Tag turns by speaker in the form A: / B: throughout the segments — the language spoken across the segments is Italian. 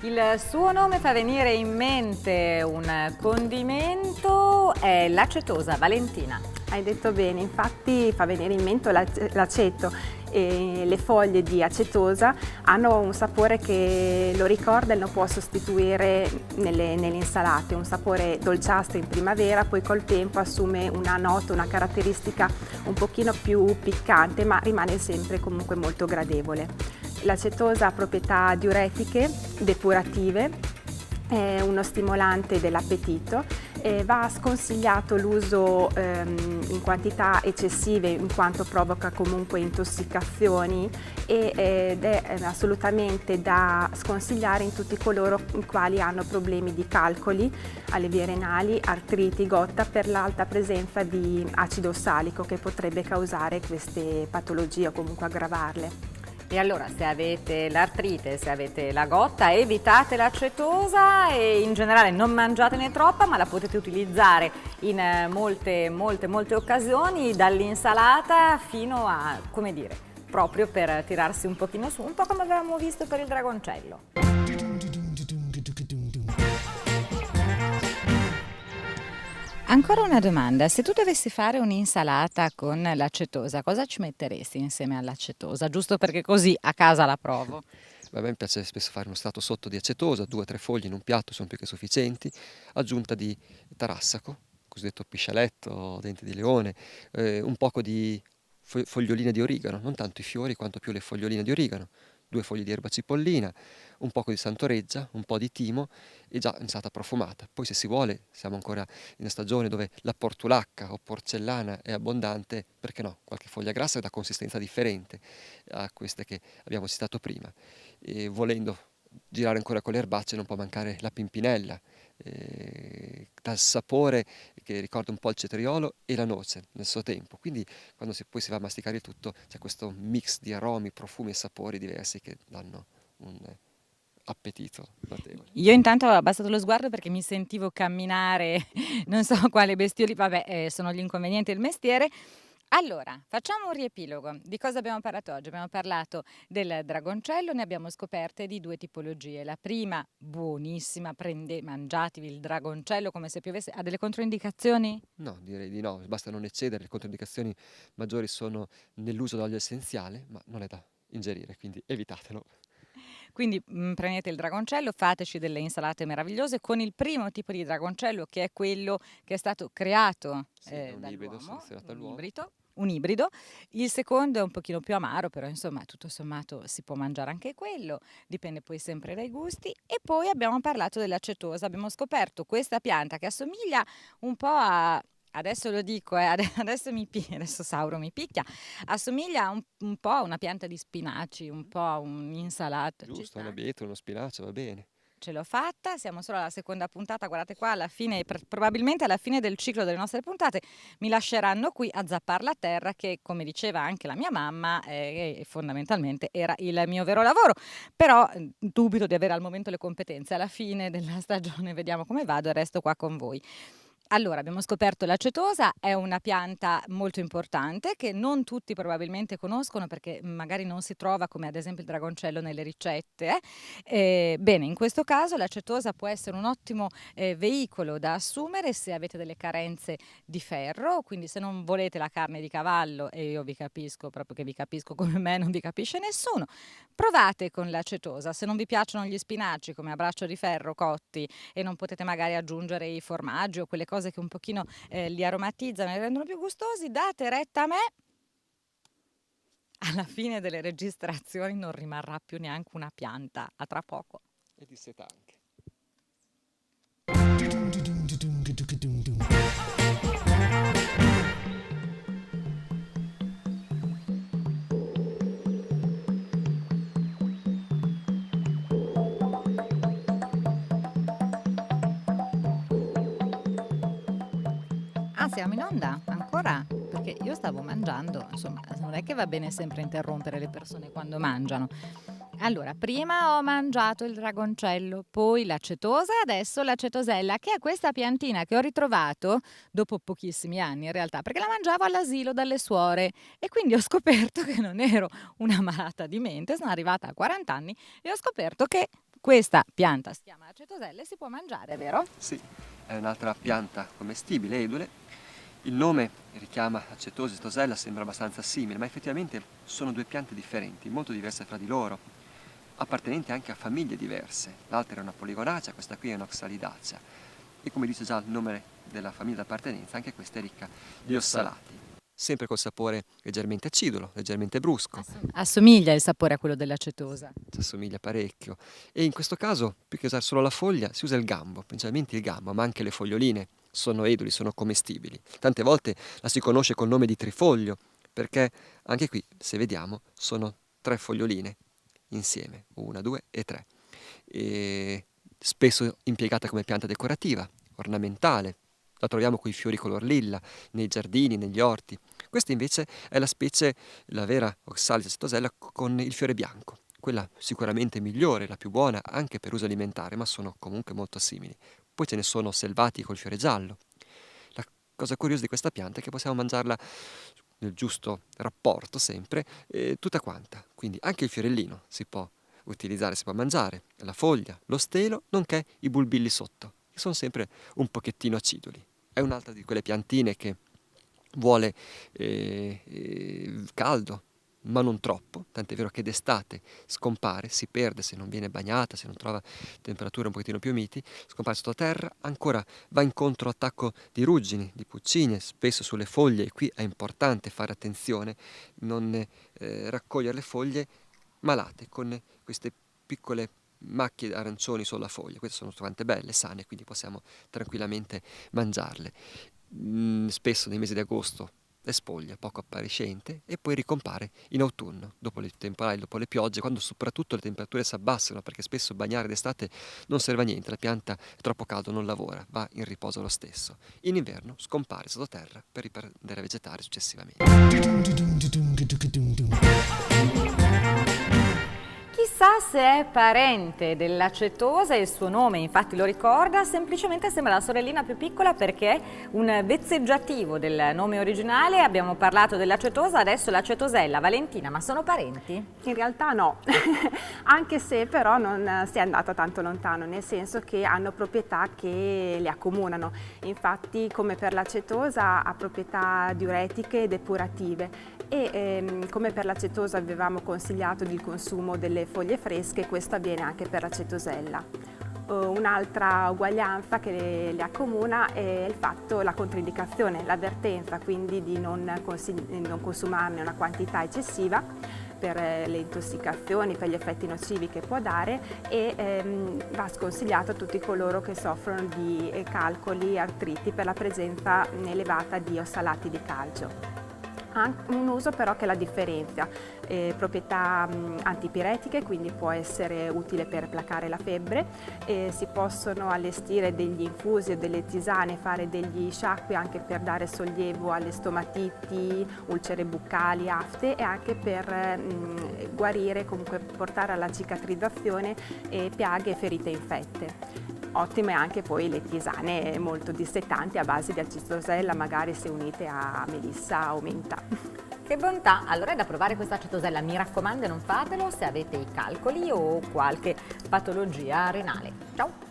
A: Il suo nome fa venire in mente un condimento, è l'acetosa. Valentina.
B: Hai detto bene, infatti fa venire in mente l'aceto e le foglie di acetosa hanno un sapore che lo ricorda e lo può sostituire nelle insalate, un sapore dolciastro in primavera, poi col tempo assume una nota, una caratteristica un pochino più piccante, ma rimane sempre comunque molto gradevole. L'acetosa ha proprietà diuretiche, depurative, è uno stimolante dell'appetito. Va sconsigliato l'uso in quantità eccessive in quanto provoca comunque intossicazioni ed è assolutamente da sconsigliare in tutti coloro i quali hanno problemi di calcoli alle vie renali, artriti, gotta per l'alta presenza di acido ossalico che potrebbe causare queste patologie o comunque aggravarle.
A: E allora se avete l'artrite, se avete la gotta, evitate l'acetosa e in generale non mangiatene troppa, ma la potete utilizzare in molte occasioni, dall'insalata fino a, come dire, proprio per tirarsi un pochino su, un po' come avevamo visto per il dragoncello. Ancora una domanda, se tu dovessi fare un'insalata con l'acetosa, cosa ci metteresti insieme all'acetosa? Giusto perché così a casa la provo.
C: A me piace spesso fare uno strato sotto di acetosa, 2 o 3 foglie in un piatto sono più che sufficienti, aggiunta di tarassaco, cosiddetto piscialetto, dente di leone, un poco di foglioline di origano, non tanto i fiori quanto più le foglioline di origano, 2 foglie di erba cipollina, un poco di santoreggia, un po' di timo e già insalata profumata. Poi se si vuole, siamo ancora in una stagione dove la portulacca o porcellana è abbondante, perché no? Qualche foglia grassa che dà consistenza differente a queste che abbiamo citato prima. E volendo girare ancora con le erbacce non può mancare la pimpinella, dal sapore che ricorda un po' il cetriolo e la noce nel suo tempo. Quindi quando poi si va a masticare il tutto c'è questo mix di aromi, profumi e sapori diversi che danno un appetito notevole.
A: Io intanto ho abbassato lo sguardo perché mi sentivo camminare, non so quale bestioli, vabbè, sono gli inconvenienti del mestiere. Allora, facciamo un riepilogo. Di cosa abbiamo parlato oggi? Abbiamo parlato del dragoncello, ne abbiamo scoperte di 2 tipologie. La prima, buonissima, mangiatevi il dragoncello come se piovesse. Ha delle controindicazioni?
C: No, direi di no, basta non eccedere, le controindicazioni maggiori sono nell'uso dell'olio essenziale, ma non è da ingerire, quindi evitatelo.
A: Quindi prendete il dragoncello, fateci delle insalate meravigliose con il primo tipo di dragoncello che è quello che è stato creato
C: Sì, è un ibrido
A: dall'uomo,
C: selezionato
A: un
C: dall'uomo.
A: un ibrido. Il secondo è un pochino più amaro, però insomma tutto sommato si può mangiare anche quello, dipende poi sempre dai gusti. E poi abbiamo parlato dell'acetosa, abbiamo scoperto questa pianta che assomiglia un po' a... Adesso lo dico, adesso Sauro mi picchia, assomiglia un po' a una pianta di spinaci, un po' a un'insalata. Ci
C: Giusto,
A: sta?
C: una bietola, uno spinacio, va bene.
A: Ce l'ho fatta, siamo solo alla seconda puntata, guardate qua, alla fine, probabilmente alla fine del ciclo delle nostre puntate mi lasceranno qui a zappare la terra che, come diceva anche la mia mamma, fondamentalmente era il mio vero lavoro, però dubito di avere al momento le competenze, alla fine della stagione vediamo come vado e resto qua con voi. Allora, abbiamo scoperto l'acetosa, è una pianta molto importante che non tutti probabilmente conoscono perché magari non si trova come ad esempio il dragoncello nelle ricette. Bene, in questo caso l'acetosa può essere un ottimo veicolo da assumere se avete delle carenze di ferro, quindi se non volete la carne di cavallo, e io vi capisco, proprio che vi capisco come me, non vi capisce nessuno, provate con l'acetosa. Se non vi piacciono gli spinaci come a braccio di ferro cotti e non potete magari aggiungere i formaggi o quelle cose che un pochino li aromatizzano e li rendono più gustosi, date retta a me. Alla fine delle registrazioni non rimarrà più neanche una pianta. A tra poco.
C: E di seta anche.
A: Ah, siamo in onda? Ancora? Perché io stavo mangiando, insomma, non è che va bene sempre interrompere le persone quando mangiano. Allora, prima ho mangiato il dragoncello, poi l'acetosa e adesso l'acetosella, che è questa piantina che ho ritrovato dopo pochissimi anni in realtà, perché la mangiavo all'asilo dalle suore e quindi ho scoperto che non ero una malata di mente, sono arrivata a 40 anni e ho scoperto che questa pianta si chiama acetosella e si può mangiare, vero?
C: Sì, è un'altra pianta commestibile, edule. Il nome richiama acetosi e acetosella, sembra abbastanza simile, ma effettivamente sono due piante differenti, molto diverse fra di loro, appartenenti anche a famiglie diverse. L'altra era una poligonacea, questa qui è un'oxalidacea. E come dice già il nome della famiglia d'appartenenza, anche questa è ricca di ossalati. Sempre col sapore leggermente acidulo, leggermente brusco.
A: Assomiglia il sapore a quello dell'acetosa.
C: Ci assomiglia parecchio. E in questo caso, più che usare solo la foglia, si usa il gambo, principalmente il gambo, ma anche le foglioline sono eduli, sono commestibili. Tante volte la si conosce col nome di trifoglio, perché anche qui, se vediamo, sono 3 foglioline insieme, 1, 2 e 3. E spesso impiegata come pianta decorativa, ornamentale. La troviamo con i fiori color lilla, nei giardini, negli orti. Questa invece è la specie, la vera Oxalis acetosella, con il fiore bianco. Quella sicuramente migliore, la più buona anche per uso alimentare, ma sono comunque molto simili. Poi ce ne sono selvatiche col fiore giallo. La cosa curiosa di questa pianta è che possiamo mangiarla nel giusto rapporto sempre, tutta quanta. Quindi anche il fiorellino si può utilizzare, si può mangiare, la foglia, lo stelo, nonché i bulbilli sotto, che sono sempre un pochettino aciduli. È un'altra di quelle piantine che vuole caldo, ma non troppo, tant'è vero che d'estate scompare, si perde se non viene bagnata, se non trova temperature un pochettino più miti, scompare sottoterra, ancora va incontro attacco di ruggini, di puccine, spesso sulle foglie, e qui è importante fare attenzione, non raccogliere le foglie malate con queste piccole macchie arancioni sulla foglia. Queste sono tante belle, sane, quindi possiamo tranquillamente mangiarle. Spesso nei mesi di agosto le spoglie, poco appariscente, e poi ricompare in autunno, dopo le temporali, dopo le piogge, quando soprattutto le temperature si abbassano, perché spesso bagnare d'estate non serve a niente, la pianta è troppo caldo, non lavora, va in riposo lo stesso. In inverno scompare sottoterra per riprendere a vegetare successivamente.
A: Chissà se è parente dell'acetosa, il suo nome infatti lo ricorda, semplicemente sembra la sorellina più piccola perché è un vezzeggiativo del nome originale. Abbiamo parlato dell'acetosa, adesso l'acetosella. Valentina, ma sono parenti?
B: In realtà no, anche se però non si è andata tanto lontano, nel senso che hanno proprietà che le accomunano. Infatti, come per l'acetosa, ha proprietà diuretiche e depurative e come per l'acetosa avevamo consigliato il consumo delle foglie fresche, questo avviene anche per l'acetosella. Un'altra uguaglianza che le accomuna è il fatto, la controindicazione, l'avvertenza, quindi di non consumarne una quantità eccessiva per le intossicazioni, per gli effetti nocivi che può dare, e va sconsigliato a tutti coloro che soffrono di calcoli, artriti per la presenza elevata di ossalati di calcio. Ha un uso però che la differenzia, proprietà antipiretiche, quindi può essere utile per placare la febbre, si possono allestire degli infusi o delle tisane, fare degli sciacqui anche per dare sollievo alle stomatiti, ulcere buccali, afte, e anche per guarire, comunque portare alla cicatrizzazione piaghe e ferite infette. Ottime anche poi le tisane molto dissettanti a base di acetosella, magari se unite a melissa o menta.
A: Che bontà! Allora è da provare questa acetosella, mi raccomando non fatelo se avete i calcoli o qualche patologia renale. Ciao!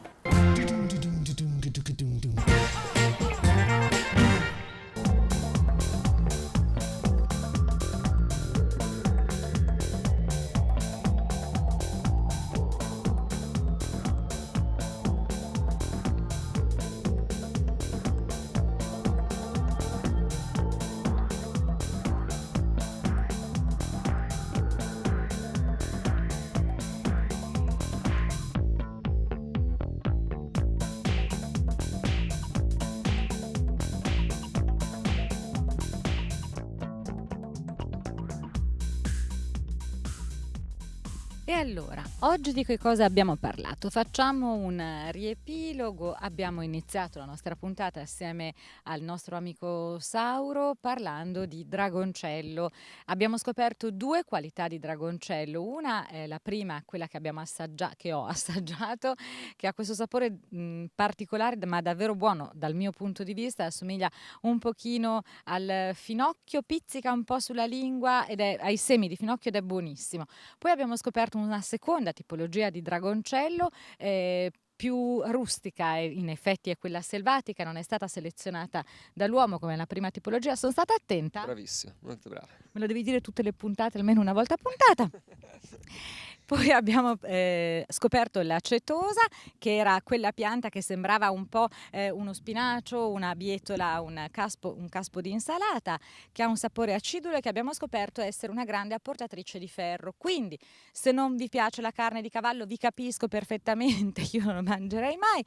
A: E allora, oggi di che cosa abbiamo parlato? Facciamo un riepilogo. Abbiamo iniziato la nostra puntata assieme al nostro amico Sauro parlando di dragoncello. Abbiamo scoperto 2 qualità di dragoncello. Una è la prima, quella che che ho assaggiato, che ha questo sapore particolare ma davvero buono dal mio punto di vista, assomiglia un pochino al finocchio, pizzica un po' sulla lingua ed è ai semi di finocchio ed è buonissimo. Poi abbiamo scoperto una seconda tipologia di dragoncello, più rustica, e in effetti è quella selvatica, non è stata selezionata dall'uomo come la prima tipologia. Sono stata attenta?
C: Bravissima, molto brava.
A: Me lo devi dire tutte le puntate, almeno una volta a puntata. Poi abbiamo scoperto l'acetosa, che era quella pianta che sembrava un po' uno spinacio, una bietola, un caspo di insalata, che ha un sapore acidulo e che abbiamo scoperto essere una grande apportatrice di ferro. Quindi, se non vi piace la carne di cavallo, vi capisco perfettamente, io non lo mangerei mai.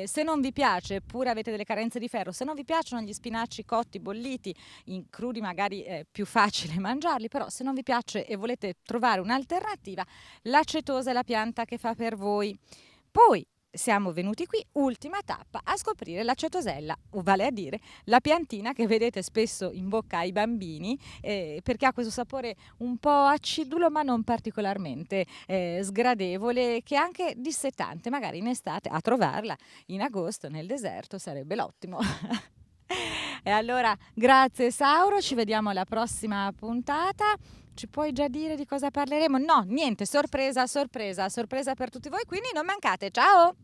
A: Se non vi piace, eppure avete delle carenze di ferro, se non vi piacciono gli spinaci cotti, bolliti, in crudi magari è più facile mangiarli, però se non vi piace e volete trovare un'alternativa, l'acetosa è la pianta che fa per voi. Poi siamo venuti qui, ultima tappa, a scoprire l'acetosella, o vale a dire la piantina che vedete spesso in bocca ai bambini, perché ha questo sapore un po' acidulo ma non particolarmente sgradevole, che è anche dissetante. Magari in estate a trovarla in agosto nel deserto sarebbe l'ottimo. E allora grazie Sauro, ci vediamo alla prossima puntata. Ci puoi già dire di cosa parleremo? No, niente, sorpresa per tutti voi, quindi non mancate, ciao!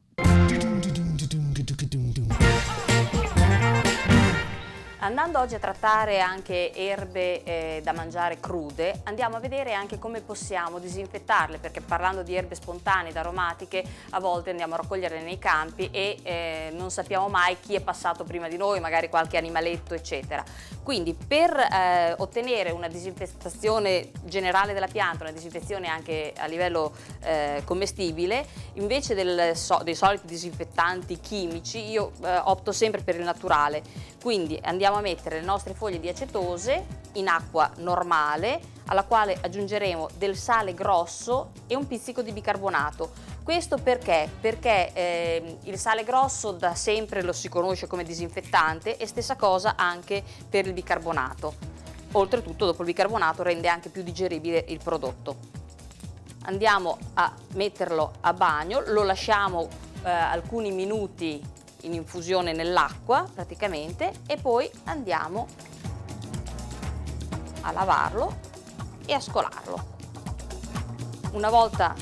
D: Andando oggi a trattare anche erbe da mangiare crude, andiamo a vedere anche come possiamo disinfettarle, perché parlando di erbe spontanee ed aromatiche a volte andiamo a raccoglierle nei campi e non sappiamo mai chi è passato prima di noi, magari qualche animaletto eccetera. Quindi per ottenere una disinfestazione generale della pianta, una disinfezione anche a livello commestibile, invece dei soliti disinfettanti chimici io opto sempre per il naturale. Quindi andiamo a mettere le nostre foglie di acetose in acqua normale, alla quale aggiungeremo del sale grosso e un pizzico di bicarbonato. Questo perché? Perché il sale grosso da sempre lo si conosce come disinfettante e stessa cosa anche per il bicarbonato. Oltretutto dopo il bicarbonato rende anche più digeribile il prodotto. Andiamo a metterlo a bagno, lo lasciamo alcuni minuti in infusione nell'acqua praticamente e poi andiamo a lavarlo e a scolarlo. Una volta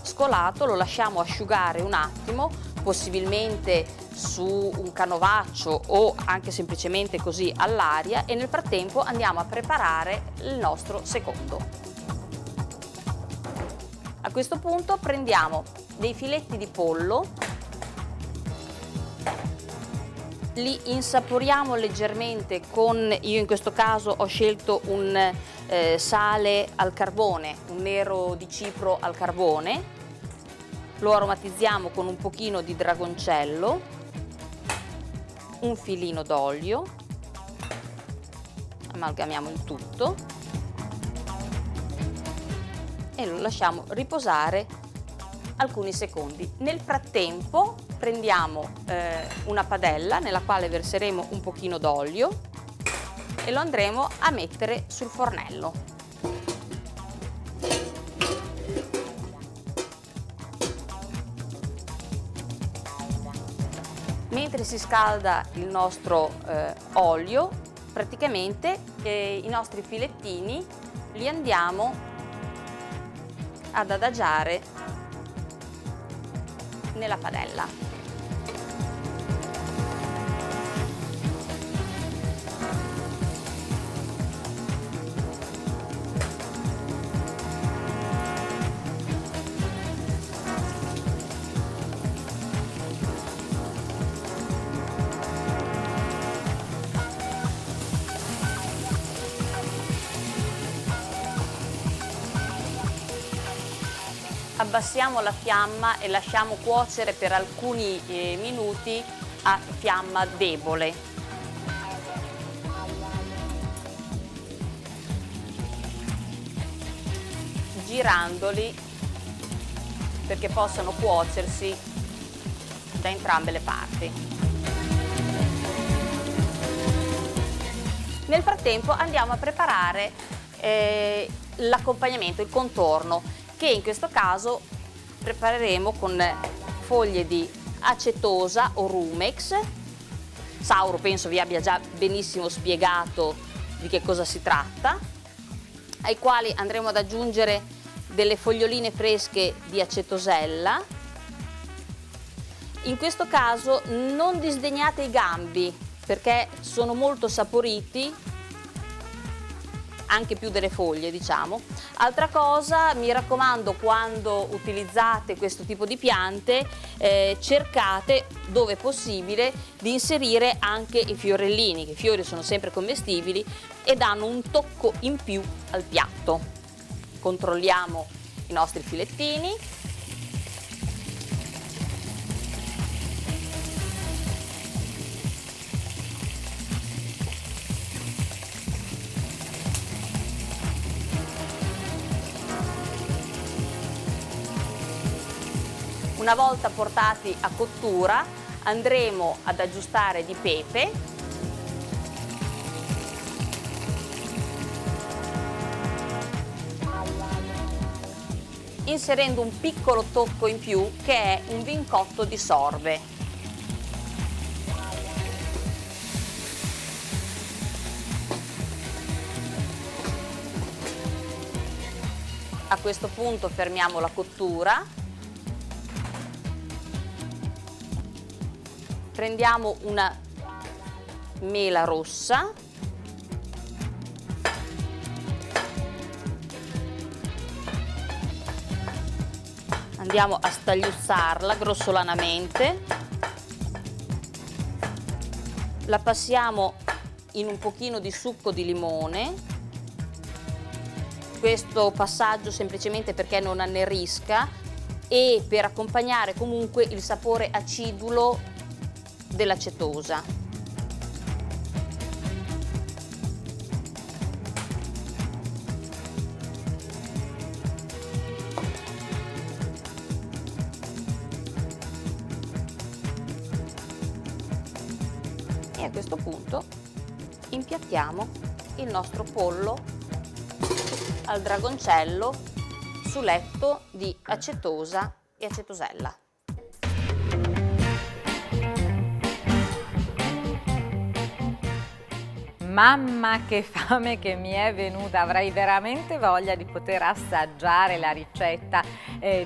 D: scolato lo lasciamo asciugare un attimo, possibilmente su un canovaccio o anche semplicemente così all'aria, e nel frattempo andiamo a preparare il nostro secondo. A questo punto prendiamo dei filetti di pollo, li insaporiamo leggermente con, io in questo caso ho scelto un sale al carbone, un nero di Cipro al carbone, lo aromatizziamo con un pochino di dragoncello, un filino d'olio, amalgamiamo il tutto e lo lasciamo riposare alcuni secondi. Nel frattempo prendiamo una padella nella quale verseremo un pochino d'olio e lo andremo a mettere sul fornello. Mentre si scalda il nostro olio, praticamente i nostri filettini li andiamo ad adagiare nella padella. Abbassiamo la fiamma e lasciamo cuocere per alcuni minuti a fiamma debole. Girandoli perché possano cuocersi da entrambe le parti. Nel frattempo andiamo a preparare l'accompagnamento, il contorno, che in questo caso prepareremo con foglie di acetosa o rumex. Sauro penso vi abbia già benissimo spiegato di che cosa si tratta, ai quali andremo ad aggiungere delle foglioline fresche di acetosella. In questo caso non disdegnate i gambi perché sono molto saporiti, anche più delle foglie, diciamo. Altra cosa, mi raccomando, quando utilizzate questo tipo di piante, cercate, dove possibile, di inserire anche i fiorellini, che i fiori sono sempre commestibili e danno un tocco in più al piatto. Controlliamo i nostri filettini. Una volta portati a cottura andremo ad aggiustare di pepe, inserendo un piccolo tocco in più che è un vincotto di sorbe. A questo punto fermiamo la cottura. Prendiamo una mela rossa, andiamo a stagliuzzarla grossolanamente, la passiamo in un pochino di succo di limone, questo passaggio semplicemente perché non annerisca e per accompagnare comunque il sapore acidulo dell'acetosa. E a questo punto impiattiamo il nostro pollo al dragoncello su letto di acetosa e acetosella.
A: Mamma, che fame che mi è venuta, avrei veramente voglia di poter assaggiare la ricetta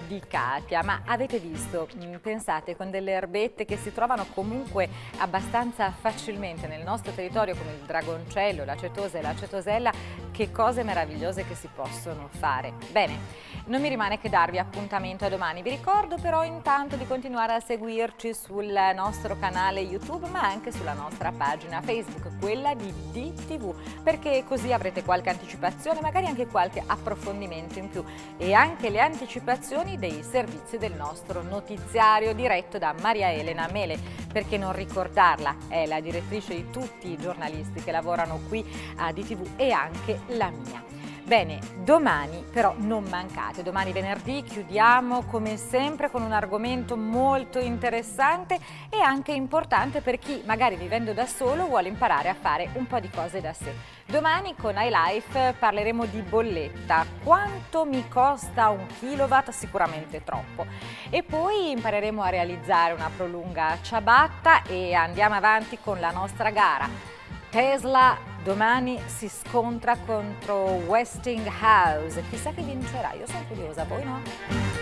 A: di Katia. Ma avete visto, pensate, con delle erbette che si trovano comunque abbastanza facilmente nel nostro territorio, come il dragoncello, l'acetosa e l'acetosella, che cose meravigliose che si possono fare. Bene, non mi rimane che darvi appuntamento a domani. Vi ricordo però intanto di continuare a seguirci sul nostro canale YouTube, ma anche sulla nostra pagina Facebook, quella di DTV, perché così avrete qualche anticipazione, magari anche qualche approfondimento in più e anche le anticipazioni dei servizi del nostro notiziario diretto da Maria Elena Mele, perché non ricordarla, è la direttrice di tutti i giornalisti che lavorano qui a DTV e anche la mia. Bene, domani però non mancate, domani venerdì chiudiamo come sempre con un argomento molto interessante e anche importante per chi magari vivendo da solo vuole imparare a fare un po' di cose da sé. Domani con iLife parleremo di bolletta, quanto mi costa un kilowatt? Sicuramente troppo. E poi impareremo a realizzare una prolunga ciabatta e andiamo avanti con la nostra gara. Tesla domani si scontra contro Westinghouse, chissà chi vincerà, io sono curiosa, voi no?